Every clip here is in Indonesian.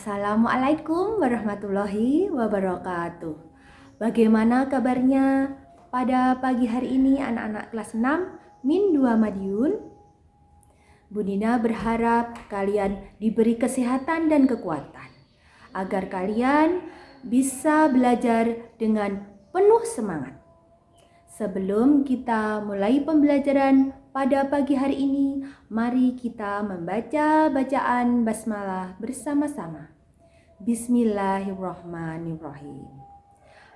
Assalamualaikum warahmatullahi wabarakatuh. Bagaimana kabarnya pada pagi hari ini anak-anak kelas 6 Min 2 Madiun? Bu Nina berharap kalian diberi kesehatan dan kekuatan agar kalian bisa belajar dengan penuh semangat. Sebelum kita mulai pembelajaran pada pagi hari ini, mari kita membaca bacaan basmalah bersama-sama. Bismillahirrahmanirrahim.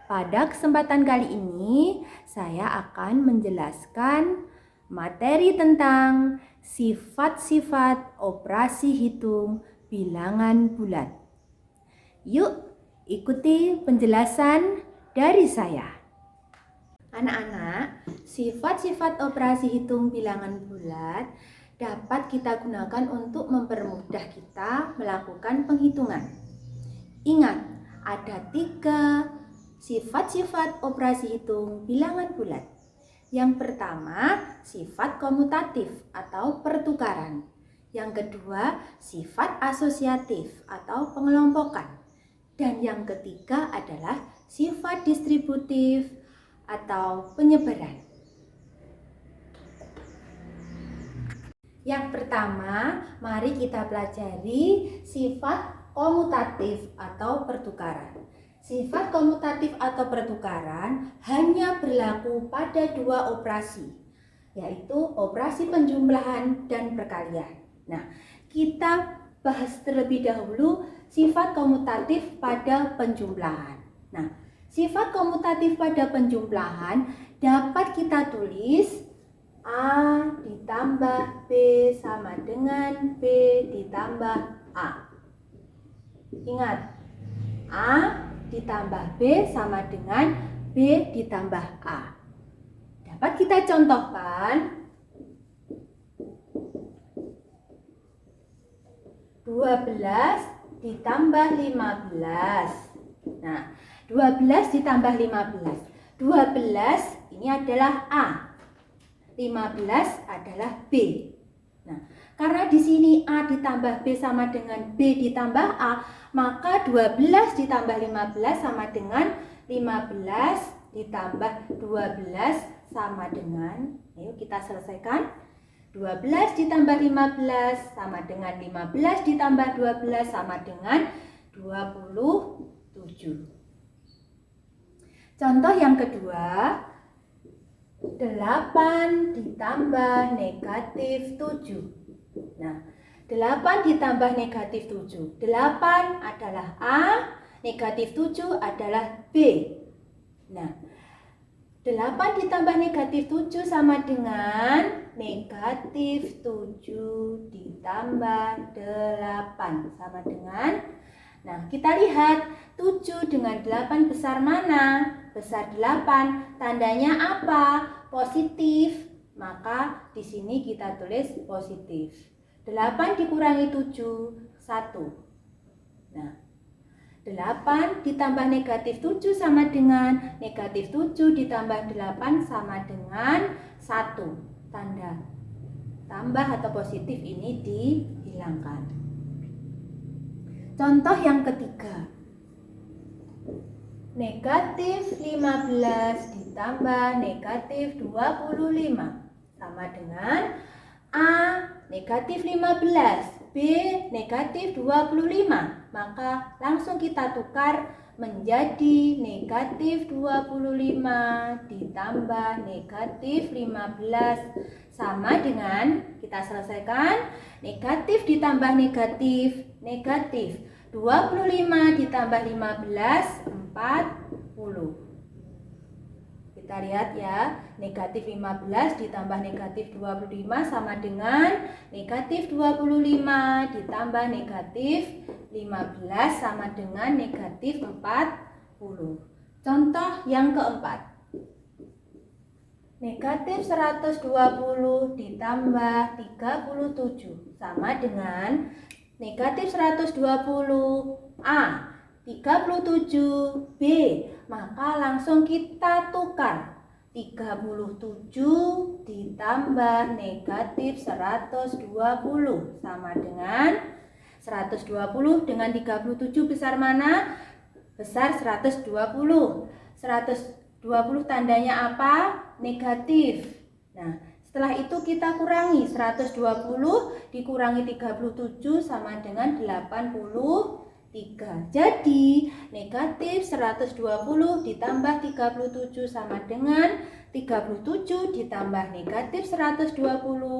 Pada kesempatan kali ini, saya akan menjelaskan materi tentang sifat-sifat operasi hitung bilangan bulat. Yuk, ikuti penjelasan dari saya. Anak-anak, sifat-sifat operasi hitung bilangan bulat dapat kita gunakan untuk mempermudah kita melakukan penghitungan. Ingat, ada 3 sifat-sifat operasi hitung bilangan bulat. Yang pertama, sifat komutatif atau pertukaran. Yang kedua, sifat asosiatif atau pengelompokan. Dan yang ketiga adalah sifat distributif atau penyebaran. Yang pertama, mari kita pelajari sifat komutatif atau pertukaran. Sifat komutatif atau pertukaran hanya berlaku pada 2 operasi, yaitu operasi penjumlahan dan perkalian. Nah, kita bahas terlebih dahulu sifat komutatif pada penjumlahan. Nah, sifat komutatif pada penjumlahan dapat kita tulis A ditambah B sama dengan B ditambah A. Ingat, A ditambah B sama dengan B ditambah A. Dapat kita contohkan 12 ditambah 15. Nah, 12 ditambah 15. 12 ini adalah A. 15 adalah B. Nah, karena di sini A ditambah B sama dengan B ditambah A, maka 12 ditambah 15 sama dengan 15 ditambah 12 sama dengan, ayo kita selesaikan. 12 ditambah 15 sama dengan 15 ditambah 12 sama dengan 27. Contoh yang kedua, 8 ditambah negatif 7. Nah, 8 ditambah negatif 7. 8 adalah A, negatif 7 adalah B. Nah, 8 ditambah negatif 7 sama dengan negatif 7 ditambah 8 sama dengan, nah kita lihat 7 dengan 8 besar mana? Besar 8, tandanya apa? Positif. Maka di sini kita tulis positif. 8 dikurangi 7, 1. Nah, 8 ditambah negatif 7 sama dengan negatif 7 ditambah 8 sama dengan 1. Tanda tambah atau positif ini dihilangkan. Contoh yang ketiga, negatif 15 ditambah negatif 25 sama dengan A negatif 15, B negatif 25. Maka langsung kita tukar menjadi negatif 25 ditambah negatif 15 sama dengan, kita selesaikan, negatif ditambah negatif, negatif 25 ditambah 15, 40. Kita lihat ya, negatif 15 ditambah negatif 25 sama dengan negatif 25 ditambah negatif 15 sama dengan negatif 40. Contoh yang keempat, negatif 120 ditambah 37 sama dengan negatif 120 A, 37 B. Maka langsung kita tukar, 37 ditambah negatif 120 sama dengan 120 dengan 37 besar mana? Besar 120. 120 tandanya apa? Negatif. Nah, setelah itu kita kurangi. 120 dikurangi 37 sama dengan 83. Jadi negatif 120 ditambah 37 sama dengan 37 ditambah negatif 120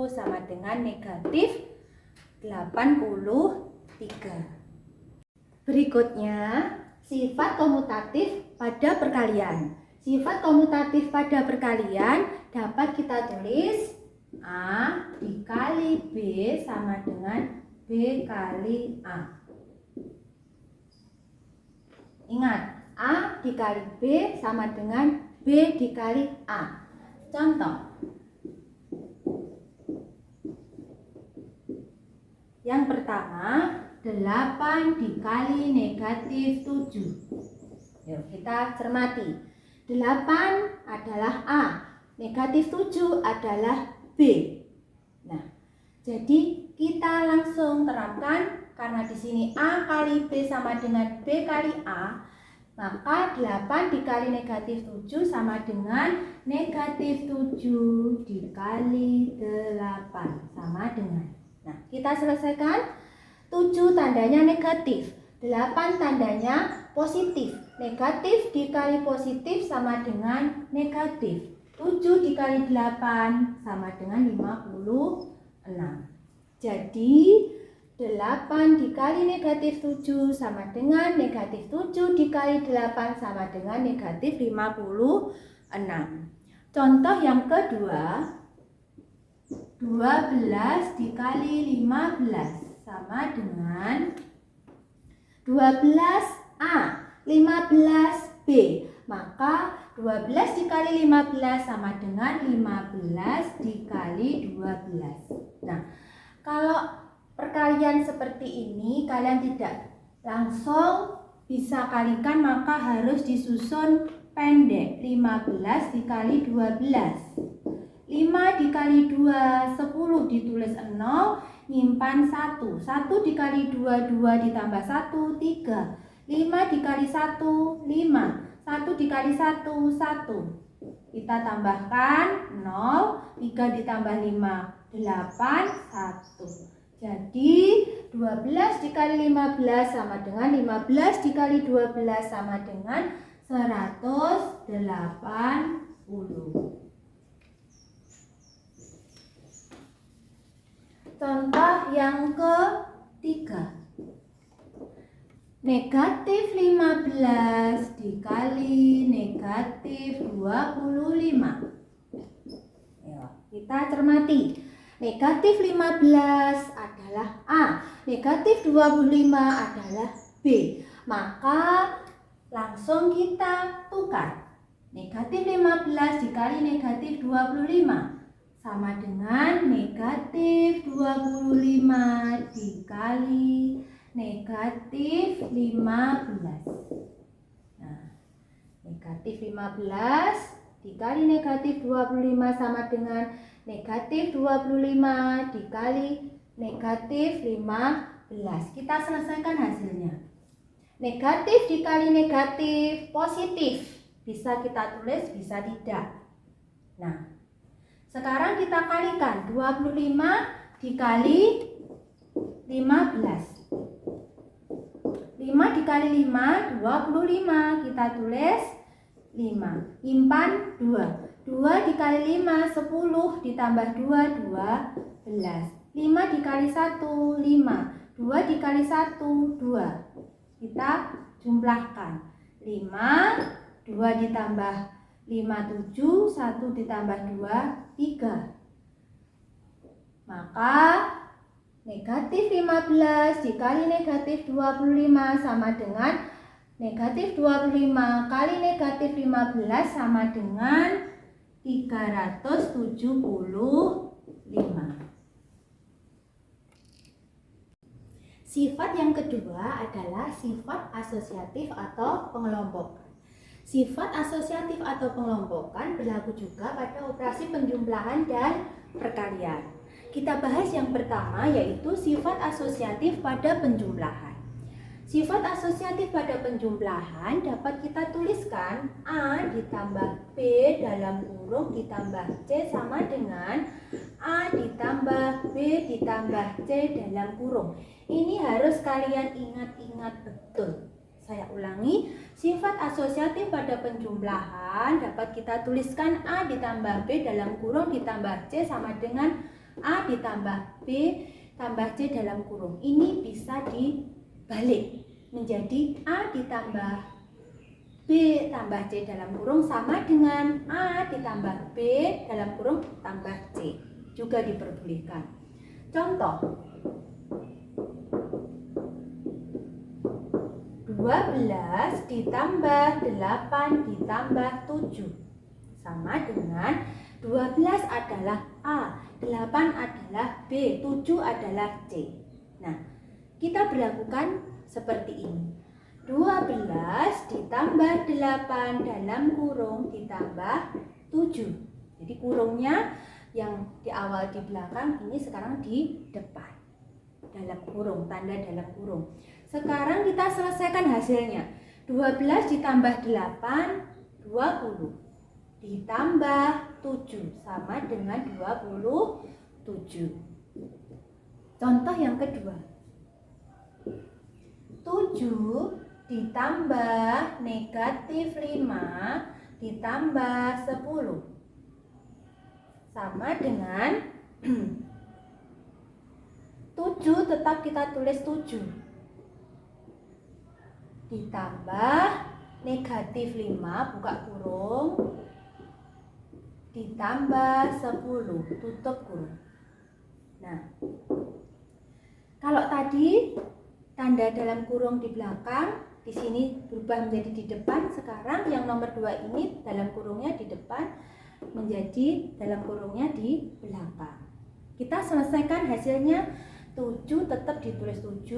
sama dengan negatif 83. Berikutnya, sifat komutatif pada perkalian. Sifat komutatif pada perkalian dapat kita tulis A dikali B sama dengan B kali A. Ingat, A dikali B sama dengan B dikali A. Contoh. Yang pertama, 8 dikali negatif 7. Yuk kita cermati. 8 adalah A, negatif 7 adalah B. Nah, jadi kita langsung terapkan, karena di sini A kali B sama dengan B kali A, maka 8 dikali negatif 7 sama dengan negatif 7 dikali 8 sama dengan. Nah, kita selesaikan. 7 tandanya negatif, 8 tandanya positif. Negatif dikali positif sama dengan negatif. 7 dikali 8 sama dengan 56. Jadi 8 dikali negatif 7 sama dengan negatif 7 dikali 8 sama dengan negatif 56. Contoh yang kedua, 12 dikali 15 sama dengan 12A, 15B. Maka 12 dikali 15 sama dengan 15 dikali 12. Nah, kalau perkalian seperti ini kalian tidak langsung bisa kalikan, maka harus disusun pendek. 15 dikali 12. 5 dikali 2, 10 ditulis 0, nyimpan 1. 1 dikali 2, 2 ditambah 1, 3. 5 dikali 1, 5. 1 dikali 1, 1. Kita tambahkan 0, 3 ditambah 5, 8, 1. Jadi 12 dikali 15 sama dengan 15 dikali 12 sama dengan 180. Contoh yang ketiga, negatif 15 dikali negatif 25. Kita cermati. Negatif 15 adalah A, negatif 25 adalah B. Maka langsung kita tukar. Negatif 15 dikali negatif 25 sama dengan negatif 25 dikali negatif 15. Nah, negatif 15 dikali negatif 25 sama dengan negatif 25 dikali negatif 15. Kita selesaikan hasilnya. Negatif dikali negatif positif. Bisa kita tulis, bisa tidak. Nah, sekarang kita kalikan. 25 dikali 15. 5 dikali 5, 25. Kita tulis 5. Nyimpan 2. 2 dikali 5, 10 ditambah 2, 12. 5 dikali 1, 5. 2 dikali 1, 2. Kita jumlahkan. 5, 2 ditambah 5, 7, 1 ditambah 2, 3. Maka negatif 15 dikali negatif 25 sama dengan negatif 25 kali negatif 15 sama dengan 375. Sifat yang kedua adalah sifat asosiatif atau pengelompokan. Sifat asosiatif atau pengelompokan berlaku juga pada operasi penjumlahan dan perkalian. Kita bahas yang pertama, yaitu sifat asosiatif pada penjumlahan. Sifat asosiatif pada penjumlahan dapat kita tuliskan A ditambah B dalam kurung ditambah C sama dengan A ditambah B ditambah C dalam kurung. Ini harus kalian ingat-ingat betul. Saya ulangi, sifat asosiatif pada penjumlahan dapat kita tuliskan A ditambah B dalam kurung ditambah C sama dengan A ditambah B tambah C dalam kurung. Ini bisa dibalik menjadi A ditambah B tambah C dalam kurung sama dengan A ditambah B dalam kurung tambah C. Juga diperbolehkan. Contoh, 12 ditambah 8 ditambah 7 sama dengan 12 adalah A, 8 adalah B, 7 adalah C. Nah, kita berlakukan seperti ini. 12 ditambah 8 dalam kurung ditambah 7. Jadi kurungnya yang di awal di belakang, ini sekarang di depan. Dalam kurung, tanda dalam kurung. Sekarang kita selesaikan hasilnya. 12 ditambah 8, 20. Ditambah 7 sama dengan 27. Contoh yang kedua. 7 ditambah negatif 5 ditambah 10 sama dengan 7 tetap kita tulis 7 ditambah negatif 5 buka kurung ditambah 10 tutup kurung. Nah, kalau tadi tanda dalam kurung di belakang, di sini berubah menjadi di depan. Sekarang yang nomor 2 ini dalam kurungnya di depan menjadi dalam kurungnya di belakang. Kita selesaikan hasilnya. 7 tetap ditulis 7.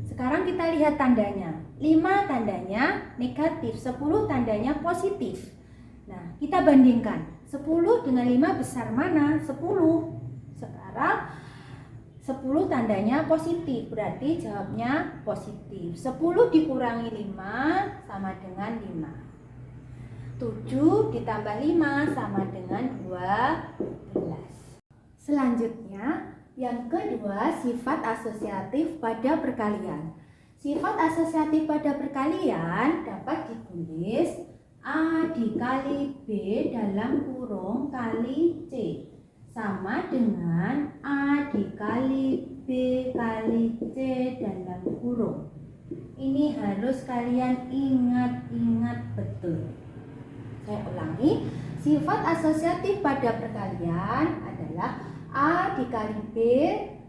Sekarang kita lihat tandanya. 5 tandanya negatif, 10 tandanya positif. Nah, kita bandingkan. 10 dengan 5 besar mana? 10. Sekarang 10 tandanya positif, berarti jawabnya positif. 10 dikurangi 5 sama dengan 5. 7 ditambah 5 sama dengan 12. Selanjutnya, yang kedua, sifat asosiatif pada perkalian. Sifat asosiatif pada perkalian dapat ditulis A dikali B dalam kurung kali C sama dengan A dikali B kali C dalam kurung. Ini harus kalian ingat-ingat betul. Saya ulangi, sifat asosiatif pada perkalian adalah A dikali B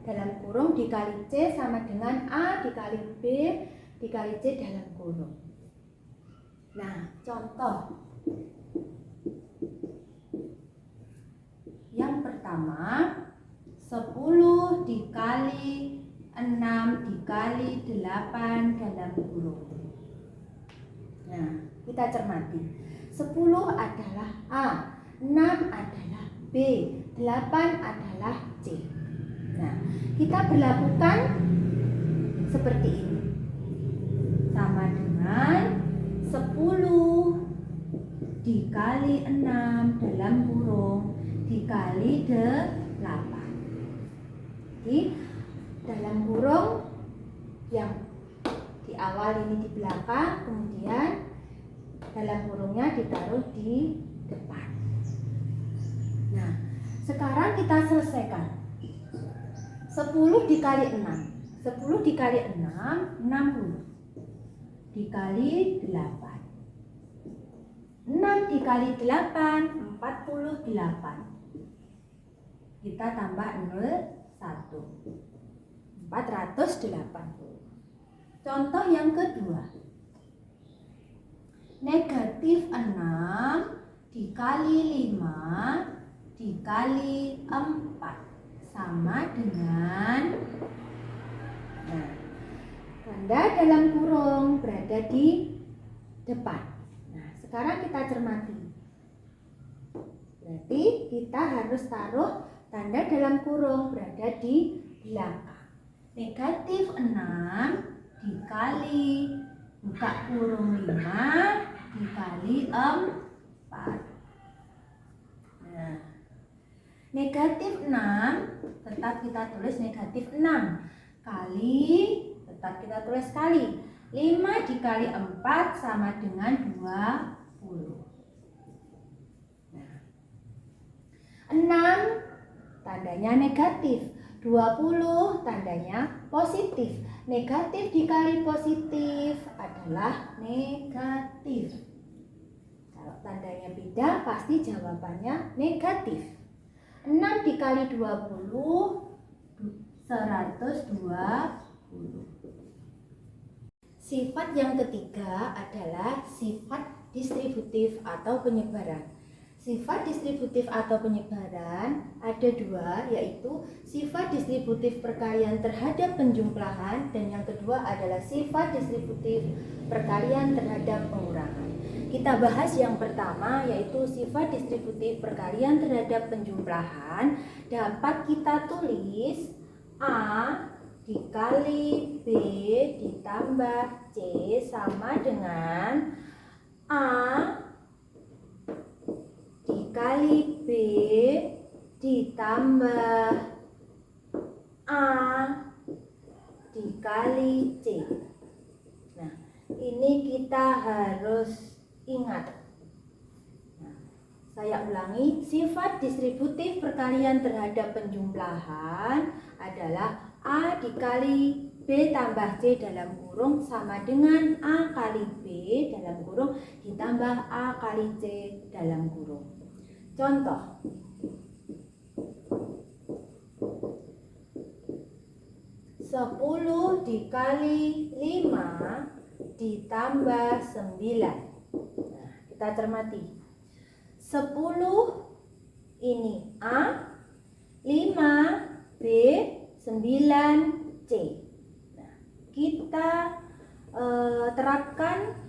dalam kurung dikali C sama dengan A dikali B dikali C dalam kurung. Nah, contoh. Yang pertama, 10 dikali 6 dikali 8 dalam kurung. Nah, kita cermati. 10 adalah A, 6 adalah B, 8 adalah C. Nah, kita berlakukan seperti ini. Sama dengan 10 dikali 6 dalam kurung dikali 8. Jadi dalam kurung yang di awal ini di belakang, kemudian dalam kurungnya ditaruh di depan. Nah, sekarang kita selesaikan. 10 dikali 6. 10 dikali 6, 60. Dikali 8. 6 dikali 8, 48. Kita tambah 0, 1. 480. Contoh yang kedua. Negatif 6 dikali 5 dikali 4 sama dengan, nah, tanda dalam kurung berada di depan. Nah, sekarang kita cermati. Berarti kita harus taruh tanda dalam kurung berada di belakang. Negatif 6 dikali buka kurung 5 dikali 4. Nah, negatif 6 tetap kita tulis negatif 6 kali, tetap kita tulis kali 5 dikali 4 sama dengan 20. Nah, 6 tandanya negatif, 20 tandanya positif. Negatif dikali positif adalah negatif. Kalau tandanya beda pasti jawabannya negatif. 6 dikali 20 120. Sifat yang ketiga adalah sifat distributif atau penyebaran. Sifat distributif atau penyebaran ada dua, yaitu sifat distributif perkalian terhadap penjumlahan dan yang kedua adalah sifat distributif perkalian terhadap pengurangan. Kita bahas yang pertama, yaitu sifat distributif perkalian terhadap penjumlahan. Dapat kita tulis A dikali B ditambah C sama dengan A dikali B ditambah A dikali C. Nah, ini kita harus ingat. Nah, saya ulangi, sifat distributif perkalian terhadap penjumlahan adalah A dikali B tambah C dalam kurung sama dengan A kali B dalam kurung ditambah A kali C dalam kurung. Contoh, 10 dikali 5 ditambah 9. Nah, kita cermati. 10 ini A, 5 B, 9 C. Nah, kita terapkan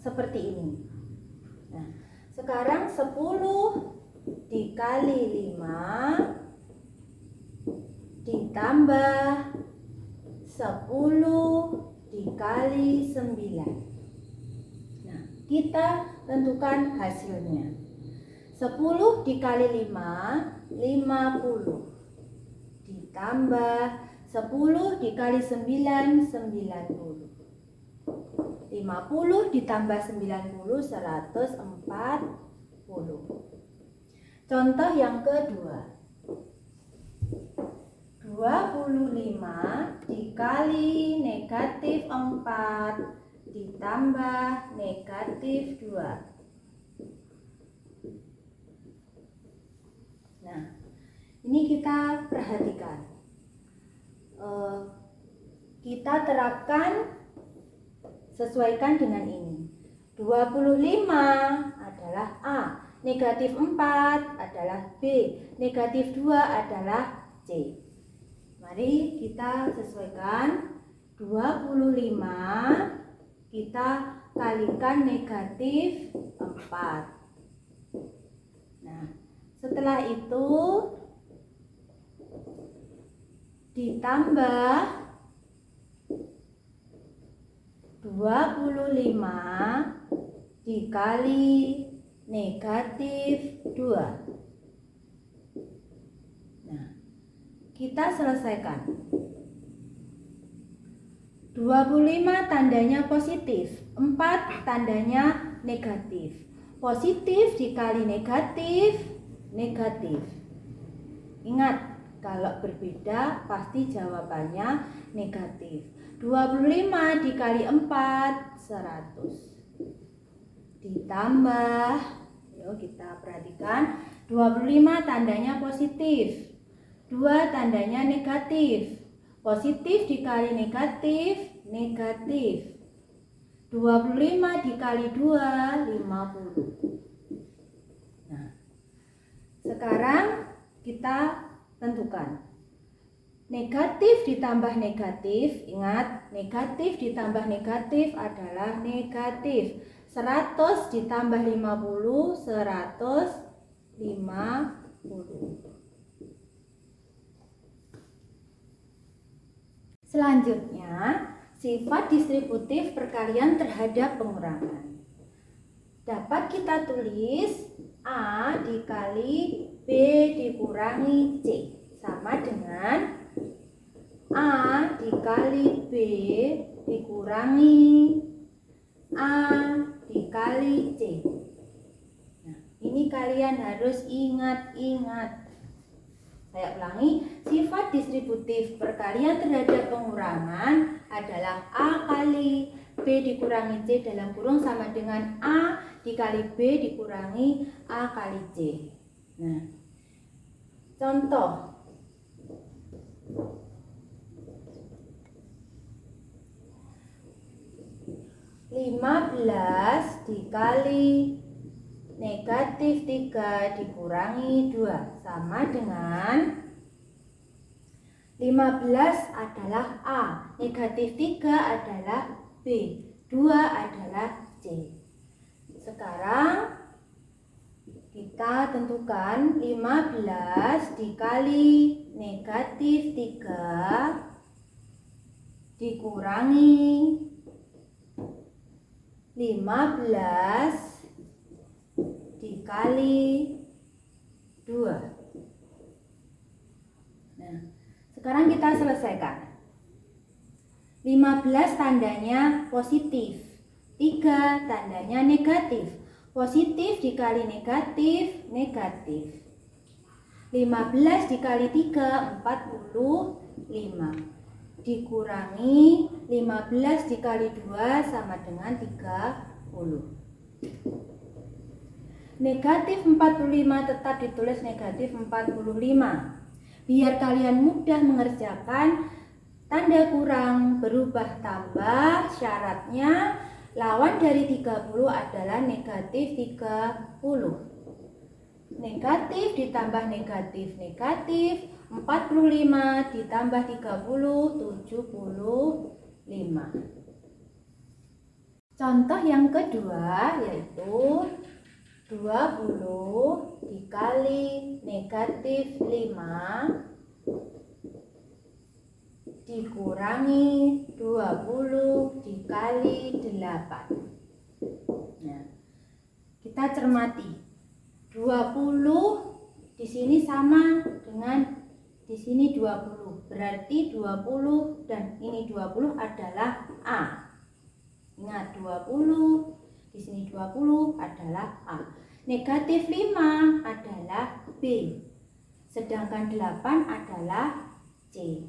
seperti ini. Nah, sekarang 10 dikali 5 ditambah 10 dikali 9. Nah, kita tentukan hasilnya. 10 dikali 5, 50. Ditambah 10 dikali 9, 90. 50 ditambah 90, 140. Contoh yang kedua. 25 dikali negatif 4 ditambah negatif 2. Nah, ini kita perhatikan. Kita terapkan, sesuaikan dengan ini. 25 adalah A, negatif 4 adalah B, negatif 2 adalah C. Mari kita sesuaikan. 25 kita kalikan negatif 4. Nah, setelah itu ditambah 25 dikali negatif 2. Nah, kita selesaikan. 25 tandanya positif, 4 tandanya negatif. Positif dikali negatif, negatif. Ingat, kalau berbeda pasti jawabannya negatif. 25 dikali 4, 100. Ditambah, yuk kita perhatikan, 25 tandanya positif, 2 tandanya negatif. Positif dikali negatif, negatif. 25 dikali 2, 50. Nah, sekarang kita tentukan. Negatif ditambah negatif, ingat, negatif ditambah negatif adalah negatif. 100 ditambah 50, 150. Selanjutnya, sifat distributif perkalian terhadap pengurangan. Dapat kita tulis A dikali B dikurangi C sama dengan A dikali B dikurangi A dikali C. Nah, ini kalian harus ingat-ingat. Saya ulangi, sifat distributif perkalian terhadap pengurangan adalah A kali B dikurangi C dalam kurung sama dengan A dikali B dikurangi A kali C. Nah, contoh. (15) dikali negatif 3 dikurangi 2 sama dengan 15 adalah A, negatif 3 adalah B, 2 adalah C. Sekarang kita tentukan 15 dikali negatif 3 dikurangi 15 dikali 2. Nah, sekarang kita selesaikan. 15 tandanya positif, 3 tandanya negatif. Positif dikali negatif, negatif. 15 dikali 3, 45. Dikurangi 15 dikali 2 sama dengan 30. Negatif 45 tetap ditulis negatif 45. Biar kalian mudah mengerjakan, tanda kurang berubah tambah, syaratnya lawan dari 30 adalah negatif 30. Negatif ditambah negatif, negatif. 45 ditambah 30, 75. Contoh yang kedua yaitu 20 dikali negatif 5 dikurangi 20 dikali 8. Nah, kita cermati. 20 di sini sama dengan di sini 20. Berarti 20 dan ini 20 adalah A. Ingat, 20 di sini 20 adalah A. Negatif 5 adalah B. Sedangkan 8 adalah C.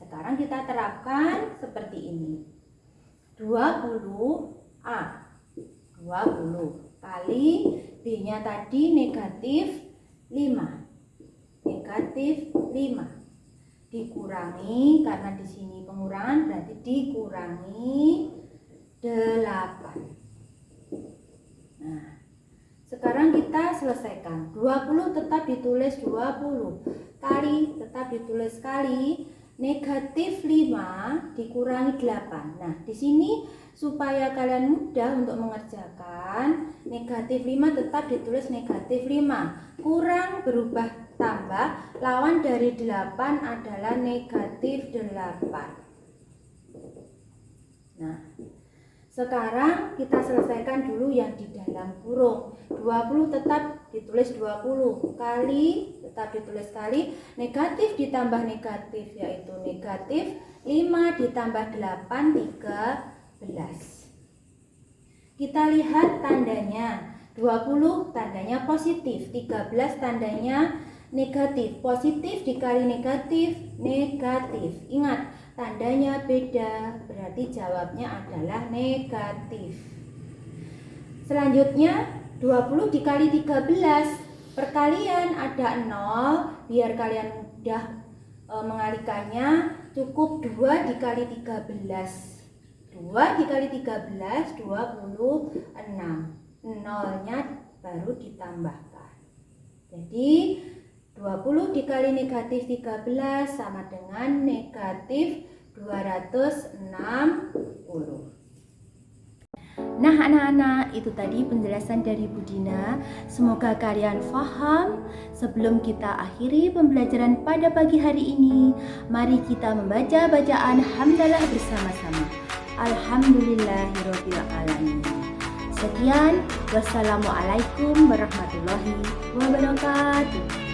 Sekarang kita terapkan seperti ini. 20 A. 20 kali B-nya tadi negatif 5. Negatif 5. Dikurangi, karena di sini pengurangan berarti dikurangi 8. Nah, sekarang kita selesaikan. 20 tetap ditulis 20. Kali tetap ditulis kali. Negatif 5 dikurangi 8. Nah, di sini supaya kalian mudah untuk mengerjakan, negatif 5 tetap ditulis negatif 5. Kurang berubah tambah, lawan dari 8 adalah negatif 8. Nah, sekarang kita selesaikan dulu yang di dalam kurung. 20 tetap ditulis 20 kali, tetap ditulis kali. Negatif ditambah negatif yaitu negatif 5 ditambah 8, 13. Kita lihat tandanya. 20 tandanya positif, 13 tandanya negatif. Positif dikali negatif, negatif. Ingat, tandanya beda, berarti jawabnya adalah negatif. Selanjutnya 20 dikali 13. Perkalian ada 0, biar kalian mudah mengalihkannya, cukup 2 dikali 13. 2 dikali 13, 26. 0-nya baru ditambahkan. Jadi 20 dikali negatif 13 sama dengan negatif 260. Nah anak-anak, itu tadi penjelasan dari Bu Dina. Semoga kalian paham. Sebelum kita akhiri pembelajaran pada pagi hari ini, mari kita membaca bacaan hamdalah bersama-sama. Alhamdulillahirobbilalamin. Sekian, wassalamualaikum warahmatullahi wabarakatuh.